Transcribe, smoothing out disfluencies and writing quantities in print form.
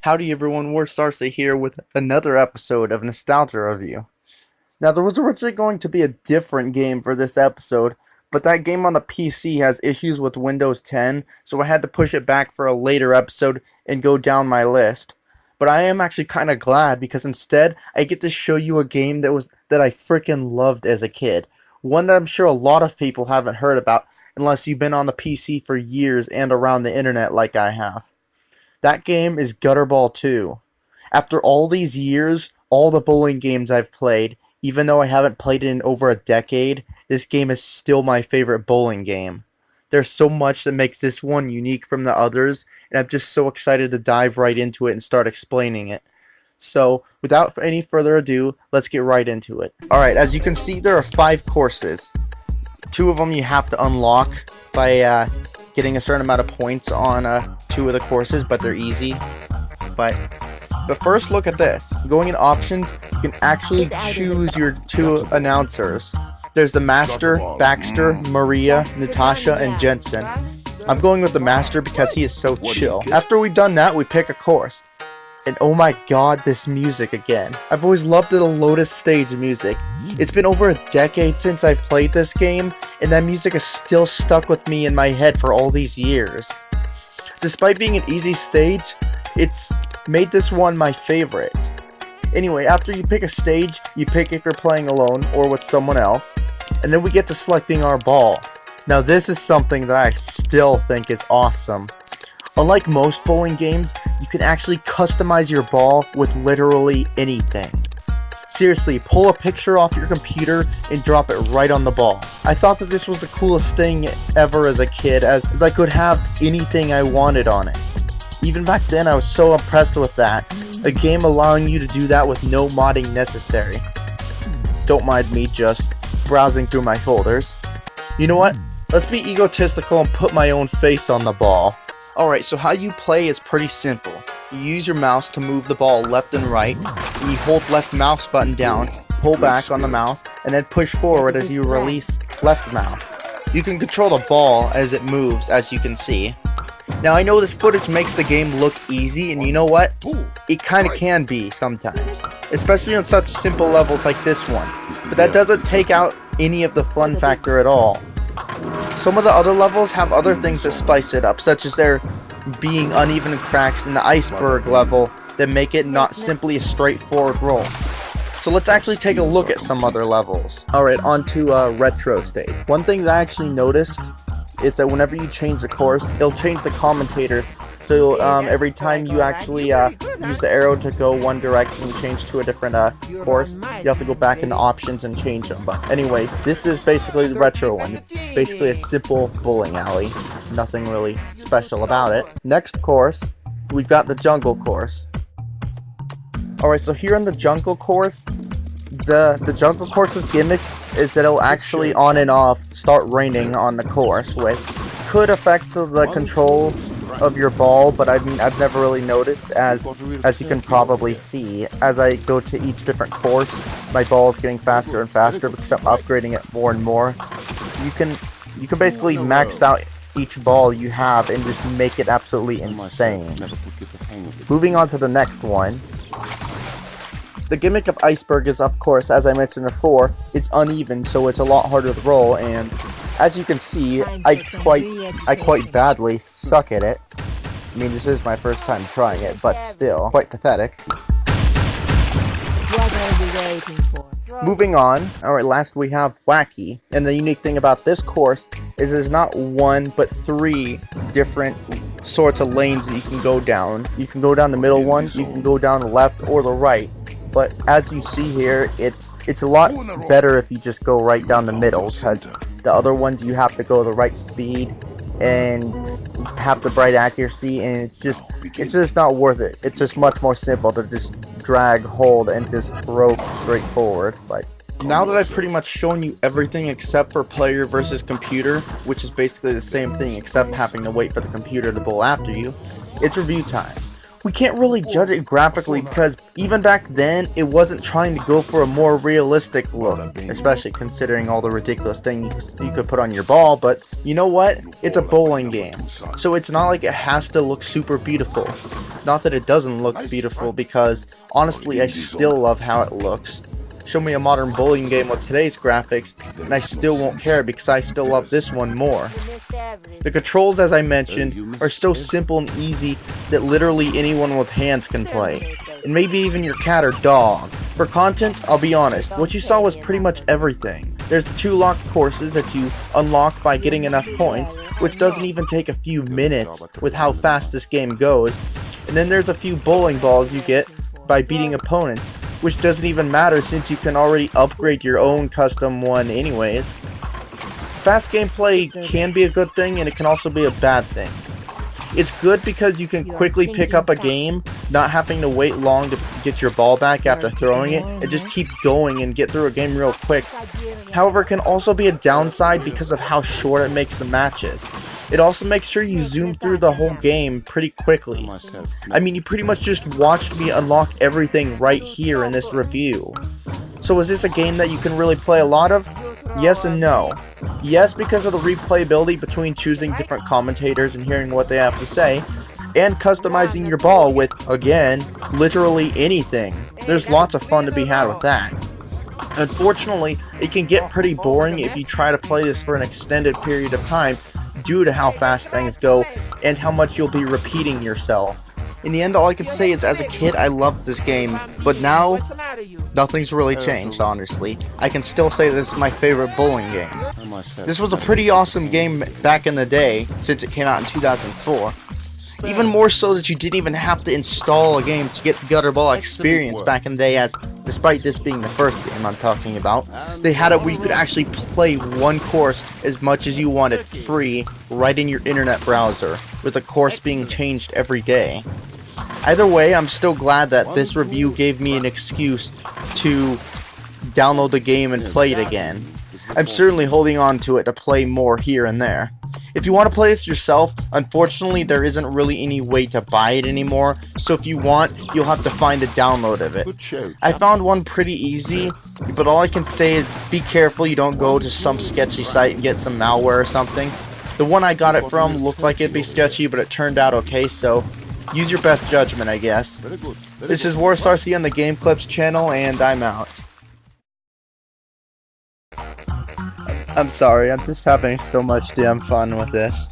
Howdy everyone, we're Sarsa here with another episode of Nostalgia Review. Now there was originally going to be a different game for this episode, but that game on the PC has issues with Windows 10, so I had to push it back for a later episode and go down my list. But I am actually kind of glad because instead I get to show you a game that I freaking loved as a kid. One that I'm sure a lot of people haven't heard about unless you've been on the PC for years and around the internet like I have. That game is Gutterball 2. After all these years, all the bowling games I've played, even though I haven't played it in over a decade, this game is still my favorite bowling game. There's so much that makes this one unique from the others, and I'm just so excited to dive right into it and start explaining it. So, without any further ado, let's get right into it. Alright, as you can see, there are 5 courses. 2 of them you have to unlock by getting a certain amount of points on 2 of the courses, but they're easy. But first, look at this. Going in options, you can actually choose your 2 announcers. There's the Master, Baxter, Maria, Natasha, and Jensen. I'm going with the Master because he is so chill. After we've done that, we pick a course. And oh my god, this music again. I've always loved the Lotus stage music. It's been over a decade since I've played this game, and that music is still stuck with me in my head for all these years. Despite being an easy stage, it's made this one my favorite. Anyway, after you pick a stage, you pick if you're playing alone or with someone else, and then we get to selecting our ball. Now this is something that I still think is awesome. Unlike most bowling games, you can actually customize your ball with literally anything. Seriously, pull a picture off your computer and drop it right on the ball. I thought that this was the coolest thing ever as a kid, as I could have anything I wanted on it. Even back then, I was so impressed with that. A game allowing you to do that with no modding necessary. Don't mind me just browsing through my folders. You know what? Let's be egotistical and put my own face on the ball. Alright, so how you play is pretty simple. You use your mouse to move the ball left and right, and you hold left mouse button down, pull back on the mouse, and then push forward as you release left mouse. You can control the ball as it moves, as you can see. Now I know this footage makes the game look easy, and you know what? It kinda can be sometimes. Especially on such simple levels like this one. But that doesn't take out any of the fun factor at all. Some of the other levels have other things that spice it up, such as there being uneven cracks in the iceberg level that make it not simply a straightforward roll. So let's actually take a look at some other levels. Alright, on to retro stage. One thing that I actually noticed is that whenever you change the course, it'll change the commentators. So every time you actually use the arrow to go one direction and change to a different course, you have to go back into options and change them. But anyways, this is basically the retro one. It's basically a simple bowling alley. Nothing really special about it. Next course, we've got the jungle course. Alright, so here in the jungle course, the jungle course's gimmick is that it'll actually on and off start raining on the course, which could affect the control of your ball, but I mean I've never really noticed, as you can probably see. As I go to each different course, my ball is getting faster and faster because I'm upgrading it more and more. So you can basically max out each ball you have and just make it absolutely insane. Moving on to the next one. The gimmick of iceberg is, of course, as I mentioned before, it's uneven, so it's a lot harder to roll, and as you can see, I quite badly suck at it. I mean, this is my first time trying it, but still, quite pathetic. Moving on, alright, last we have Wacky, and the unique thing about this course is there's not 1, but 3 different sorts of lanes that you can go down. You can go down the middle one, you can go down the left or the right. But as you see here, it's a lot better if you just go right down the middle, because the other ones you have to go the right speed and have the right accuracy, and it's just not worth it. It's just much more simple to just drag, hold, and just throw straight forward. But now that I've pretty much shown you everything except for player versus computer, which is basically the same thing except having to wait for the computer to bowl after you, it's review time. we can't really judge it graphically because even back then it wasn't trying to go for a more realistic look, especially considering all the ridiculous things you could put on your ball. But you know what? It's a bowling game, so it's not like it has to look super beautiful. Not that it doesn't look beautiful, because honestly I still love how it looks. Show me a modern bowling game with today's graphics and I still won't care, because I still love this one more. The controls, as I mentioned, are so simple and easy that literally anyone with hands can play, and maybe even your cat or dog. For content, I'll be honest, what you saw was pretty much everything. There's the 2 locked courses that you unlock by getting enough points, which doesn't even take a few minutes with how fast this game goes. And then there's a few bowling balls you get by beating opponents, which doesn't even matter since you can already upgrade your own custom one anyways. Fast gameplay can be a good thing, and it can also be a bad thing. It's good because you can quickly pick up a game, not having to wait long to get your ball back after throwing it, and just keep going and get through a game real quick. However, it can also be a downside because of how short it makes the matches. It also makes sure you zoom through the whole game pretty quickly. I mean, you pretty much just watched me unlock everything right here in this review. So is this a game that you can really play a lot of? Yes and no. Yes, because of the replayability between choosing different commentators and hearing what they have to say, and customizing your ball with, again, literally anything. There's lots of fun to be had with that. Unfortunately, it can get pretty boring if you try to play this for an extended period of time due to how fast things go and how much you'll be repeating yourself. In the end, all I can say is as a kid I loved this game, but now nothing's really changed, honestly. I can still say this is my favorite bowling game. This was a pretty awesome game back in the day, since it came out in 2004. Even more so that you didn't even have to install a game to get the Gutterball experience back in the day, as despite this being the first game I'm talking about, they had it where you could actually play one course as much as you wanted free right in your internet browser, with the course being changed every day. Either way, I'm still glad that this review gave me an excuse to download the game and play it again. I'm certainly holding on to it to play more here and there. If you want to play this yourself, unfortunately there isn't really any way to buy it anymore, so if you want, you'll have to find a download of it. I found one pretty easy, but all I can say is be careful you don't go to some sketchy site and get some malware or something. The one I got it from looked like it'd be sketchy, but it turned out okay, so use your best judgment, I guess. This is WarsRC on the Game Clips channel, and I'm out. I'm sorry, I'm just having so much damn fun with this.